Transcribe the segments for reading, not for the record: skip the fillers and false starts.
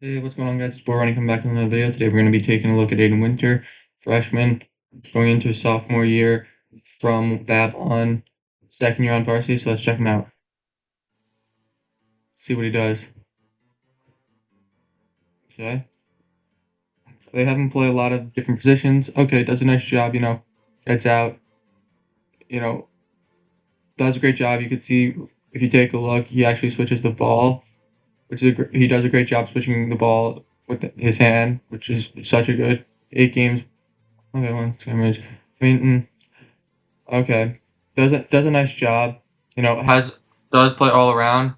Hey, what's going on, guys? It's Bo Ronnie coming back with another video. Today we're going to be taking a look at Aidan Winter, freshman, going into his sophomore year from Babylon, second year on varsity. So let's check him out, see what he does. Okay, they have him play a lot of different positions. Okay, does a nice job. Gets out. You know, does a great job. You could see if you take a look, he actually switches the ball, he does a great job switching the ball with his hand, which is such a good 8 games. Okay, one scrimmage. I mean, okay, does a nice job. Has does play all around.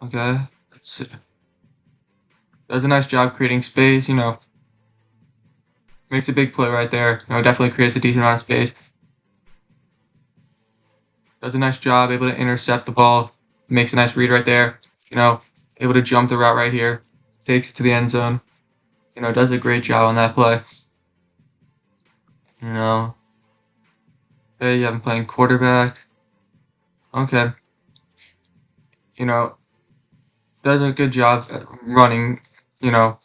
Okay, does a nice job creating space. Makes a big play right there. Definitely creates a decent amount of space. Does a nice job, able to intercept the ball. Makes a nice read right there. Able to jump the route right here. Takes it to the end zone. Does a great job on that play. Okay, you have him playing quarterback. Okay. Does a good job at running. You know,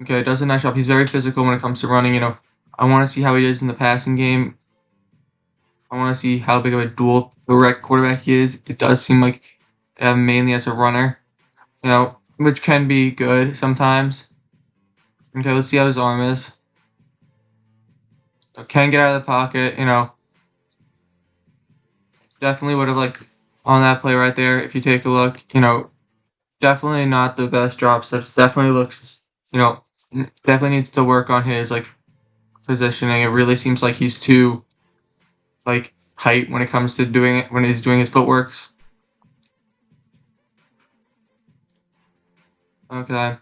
Okay, does a nice job. He's very physical when it comes to running. I want to see how he is in the passing game. I want to see how big of a dual threat quarterback he is. It does seem like they have him mainly as a runner, which can be good sometimes. Okay, let's see how his arm is. Can get out of the pocket, Definitely would have on that play right there, if you take a look, definitely not the best drop steps. Definitely looks, definitely needs to work on his positioning. It really seems like he's too tight when it comes to doing it when he's doing his footworks. Okay.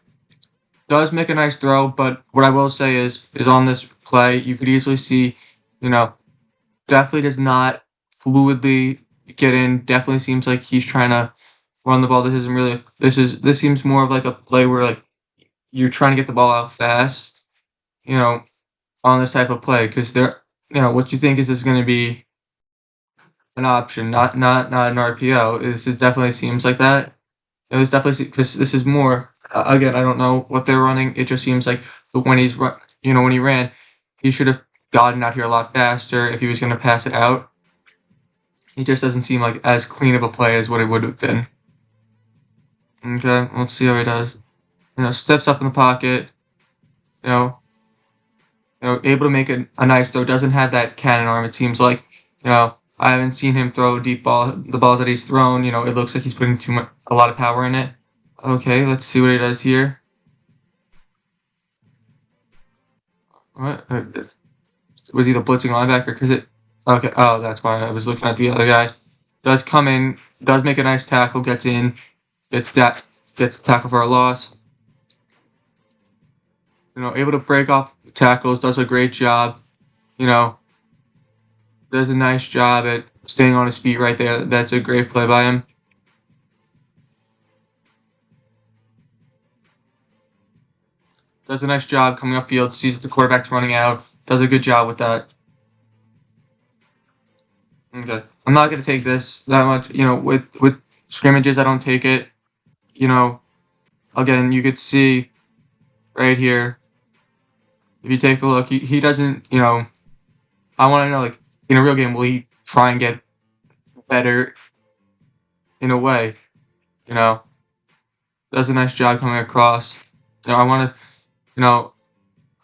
Does make a nice throw, but what I will say is on this play, you could easily see, definitely does not fluidly get in. Definitely seems like he's trying to run the ball. This seems more of a play where you're trying to get the ball out fast, you know, on this type of play because what you think is this going to be an option, not an RPO. This is definitely seems like that. It was definitely because this is more. Again, I don't know what they're running. It just seems like when when he ran, he should have gotten out here a lot faster if he was going to pass it out. It just doesn't seem like as clean of a play as what it would have been. Okay, let's see how he does. Steps up in the pocket. You know, able to make a nice throw. Doesn't have that cannon arm. It seems like. I haven't seen him throw a deep ball. The balls that he's thrown, it looks like he's putting a lot of power in it. Okay, let's see what he does here. What? Was he the blitzing linebacker? Okay, oh, that's why I was looking at the other guy. Does come in, does make a nice tackle, gets in, gets tackle for a loss. Able to break off tackles, does a great job. Does a nice job at staying on his feet right there. That's a great play by him. Does a nice job coming upfield, sees that the quarterback's running out, does a good job with that. Okay. I'm not going to take this that much. With scrimmages, I don't take it. Again, you could see right here, if you take a look, he doesn't, I want to know, in a real game, will he try and get better in a way? Does a nice job coming across. I want to,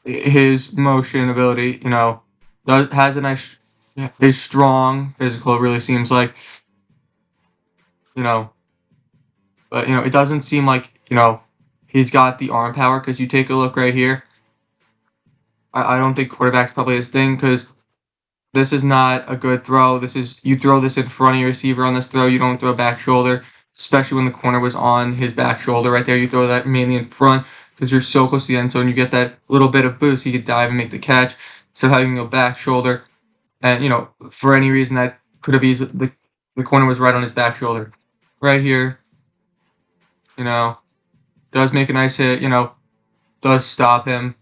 his motion ability, has a nice, is strong, physical, it really seems like, but, it doesn't seem like, he's got the arm power because you take a look right here. I don't think quarterback's probably his thing because this is not a good throw. You throw this in front of your receiver on this throw. You don't throw back shoulder, especially when the corner was on his back shoulder right there. You throw that mainly in front because you're so close to the end zone. You get that little bit of boost. He could dive and make the catch. So having to go back shoulder, and for any reason that could have easily the corner was right on his back shoulder, right here. Does make a nice hit. Does stop him.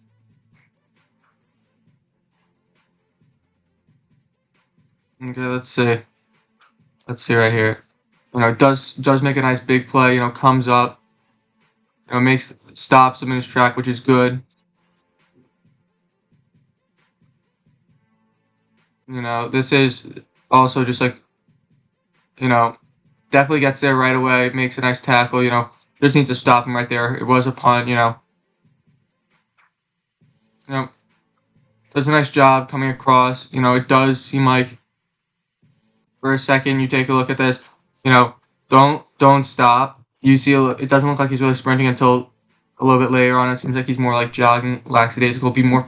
Okay, let's see. Let's see right here. does make a nice big play. Comes up, makes stops him in his track, which is good. This is also just like definitely gets there right away, makes a nice tackle. Just need to stop him right there. It was a punt. You know, does a nice job coming across. It does seem like for a second you take a look at this. Don't stop. You see, it doesn't look like he's really sprinting until a little bit later on. It seems like he's more like jogging, lackadaisical. Be more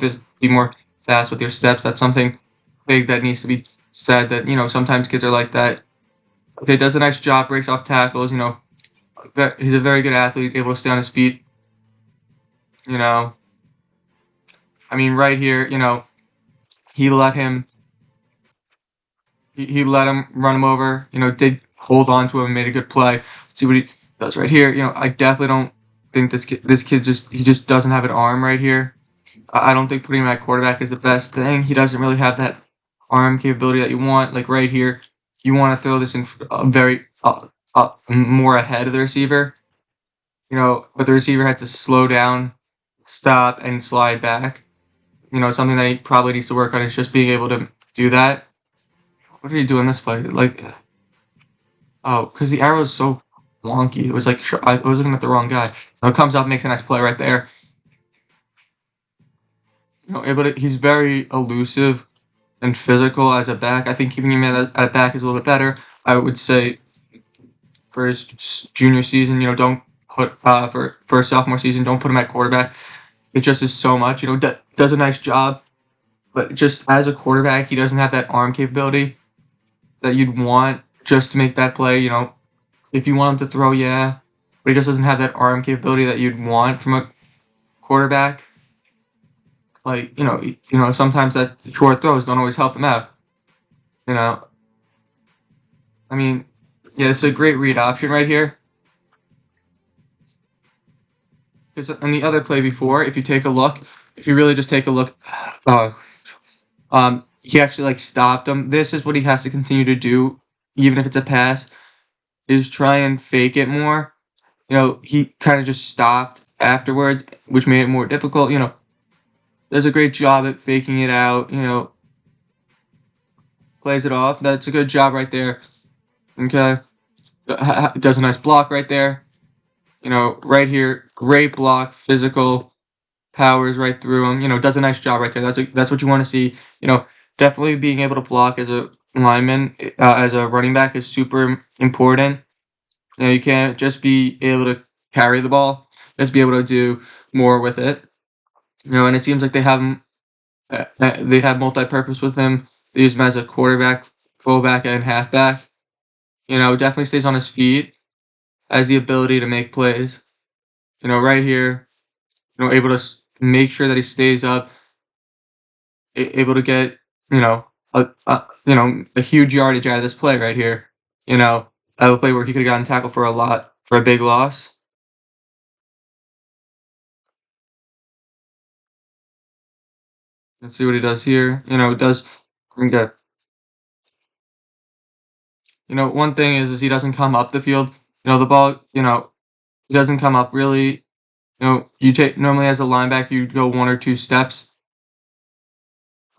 fast with your steps. That's something big that needs to be said. That sometimes kids are like that. Okay, does a nice job, breaks off tackles. He's a very good athlete, able to stay on his feet. Right here, he let him he let him run him over. Did hold on to him and made a good play. Let's see what he does right here. I definitely don't think this kid just doesn't have an arm right here. I don't think putting him at quarterback is the best thing. He doesn't really have that arm capability that you want. Like right here, you want to throw this in very more ahead of the receiver. But the receiver had to slow down, stop, and slide back. Something that he probably needs to work on is just being able to do that. What did he do in this play? Because the arrow is so wonky. It was like I was looking at the wrong guy. It comes up, makes a nice play right there. He's very elusive and physical as a back. I think keeping him at a back is a little bit better. I would say for his junior season, don't put for a sophomore season, don't put him at quarterback. It just is so much. Does a nice job, but just as a quarterback, he doesn't have that arm capability that you'd want just to make that play. If you want him to throw, yeah, but he just doesn't have that arm capability that you'd want from a quarterback. Sometimes that short throws don't always help him out. Yeah, it's a great read option right here. Because on the other play before, if you really just take a look, he actually stopped him. This is what he has to continue to do, even if it's a pass, is try and fake it more. He kind of just stopped afterwards, which made it more difficult. Does a great job at faking it out. Plays it off. That's a good job right there. Okay, does a nice block right there. Right here, great block, physical, powers right through him. Does a nice job right there. That's what you want to see. Definitely being able to block as a lineman, as a running back is super important. You can't just be able to carry the ball. Just be able to do more with it. And it seems like they have him. They have multi-purpose with him. They use him as a quarterback, fullback, and halfback. Definitely stays on his feet. Has the ability to make plays. Right here, able to make sure that he stays up. Able to get, a huge yardage out of this play right here. A play where he could have gotten tackled for a big loss. Let's see what he does here. It does. Okay. One thing is he doesn't come up the field. The ball, he doesn't come up really. You take normally as a linebacker, you go 1 or 2 steps.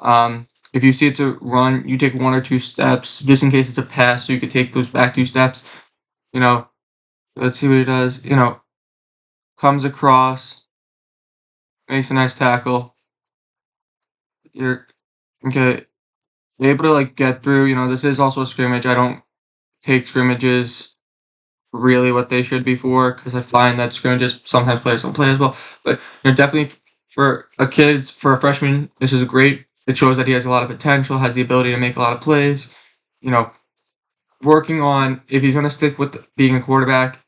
If you see it's a run, you take 1 or 2 steps just in case it's a pass, so you could take those back 2 steps. Let's see what he does. Comes across, makes a nice tackle. You're okay. Able to get through. This is also a scrimmage. I don't take scrimmages really what they should be for because I find that scrimmages sometimes players don't play as well. But definitely for a freshman, this is great. It shows that he has a lot of potential, has the ability to make a lot of plays. Working on if he's going to stick with being a quarterback,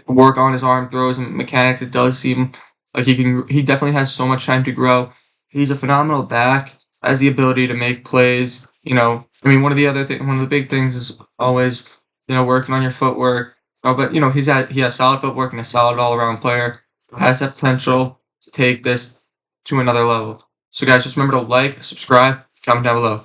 work on his arm throws and mechanics. It does seem like he definitely has so much time to grow. He's a phenomenal back, has the ability to make plays. One of the big things is always, working on your footwork. But he has solid footwork and a solid all around player who has that potential to take this to another level. So guys, just remember to like, subscribe, comment down below.